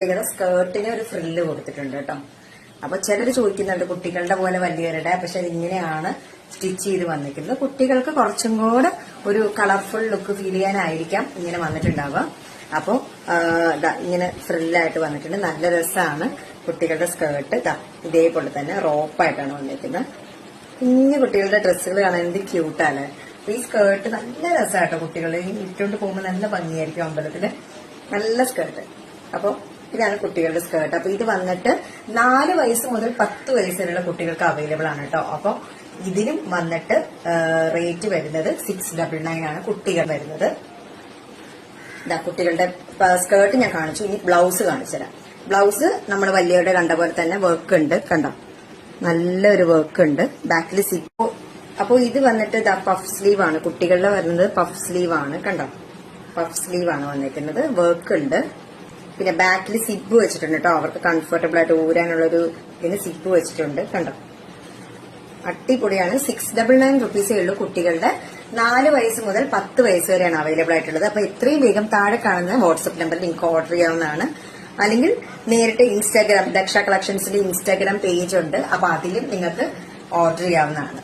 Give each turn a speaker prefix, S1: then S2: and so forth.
S1: കുട്ടികളുടെ സ്കേർട്ടിന് ഒരു ഫ്രില്ല് കൊടുത്തിട്ടുണ്ട് കേട്ടോ. അപ്പൊ ചിലർ ചോദിക്കുന്നുണ്ട് കുട്ടികളുടെ പോലെ വലിയവരുടെ, പക്ഷെ ഇങ്ങനെയാണ് സ്റ്റിച്ച് ചെയ്ത് വന്നിരിക്കുന്നത്. കുട്ടികൾക്ക് കുറച്ചും കൂടെ ഒരു കളർഫുൾ ലുക്ക് ഫീൽ ചെയ്യാനായിരിക്കാം ഇങ്ങനെ വന്നിട്ടുണ്ടാവുക. അപ്പൊ ഇങ്ങനെ ഫ്രില്ലായിട്ട് വന്നിട്ടുണ്ട്. നല്ല രസമാണ് കുട്ടികളുടെ സ്കേർട്ട്. ഇതേപോലെ തന്നെ റോപ്പായിട്ടാണ് വന്നിരിക്കുന്നത്. കുഞ്ഞു കുട്ടികളുടെ ഡ്രസ്സുകൾ കാണാൻ എന്ത് ക്യൂട്ടാണ്. അപ്പൊ ഈ സ്കേർട്ട് നല്ല രസമായിട്ടോ. കുട്ടികൾ ഇട്ടുകൊണ്ട് പോകുമ്പോൾ നല്ല ഭംഗിയായിരിക്കും അമ്പലത്തില്. നല്ല സ്കേർട്ട്. അപ്പൊ ഇതാണ് കുട്ടികളുടെ സ്കേർട്ട്. അപ്പൊ ഇത് വന്നിട്ട് 4 വയസ്സ് മുതൽ 10 വയസ്സ് വരെയുള്ള കുട്ടികൾക്ക് അവൈലബിൾ ആണ് കേട്ടോ. അപ്പൊ ഇതിനും വന്നിട്ട് റേറ്റ് വരുന്നത് 699 ആണ് കുട്ടികൾ വരുന്നത്. കുട്ടികളുടെ സ്കേർട്ട് ഞാൻ കാണിച്ചു. ഇനി ബ്ലൗസ് കാണിച്ചുതരാം. ബ്ലൗസ് നമ്മൾ വലിയവരുടെ കണ്ട പോലെ തന്നെ വർക്ക് ഉണ്ട്, കണ്ടോ, നല്ലൊരു വർക്ക് ഉണ്ട്. ബാക്കിൽ സിപ്പ്. അപ്പൊ ഇത് വന്നിട്ട് പഫ് സ്ലീവ് ആണ്. കുട്ടികളുടെ വരുന്നത് പഫ് സ്ലീവ് ആണ്, കണ്ടോ, പഫ് സ്ലീവ് ആണ് വന്നിരിക്കുന്നത്. വർക്ക് ഉണ്ട്. പിന്നെ ബാക്കിൽ സിപ്പ് വെച്ചിട്ടുണ്ട് കേട്ടോ. അവർക്ക് കംഫർട്ടബിൾ ആയിട്ട് ഊരാനുള്ളൊരു ഇതിന് സിപ്പ് വെച്ചിട്ടുണ്ട്, കണ്ടോ, അടിപൊളിയാണ്. 699 റുപ്പീസേ ഉള്ളൂ. കുട്ടികളുടെ 4 വയസ്സ് മുതൽ 10 വയസ്സ് വരെയാണ് അവൈലബിൾ ആയിട്ടുള്ളത്. അപ്പൊ എത്രയും വേഗം താഴെ കാണുന്ന വാട്സ്ആപ്പ് നമ്പറിൽ നിങ്ങൾക്ക് ഓർഡർ ചെയ്യാവുന്നതാണ്. അല്ലെങ്കിൽ നേരിട്ട് ഇൻസ്റ്റാഗ്രാം, ദക്ഷ കളക്ഷൻസിന്റെ ഇൻസ്റ്റാഗ്രാം പേജ് ഉണ്ട്. അപ്പൊ അതിലും നിങ്ങൾക്ക് ഓർഡർ ചെയ്യാവുന്നതാണ്.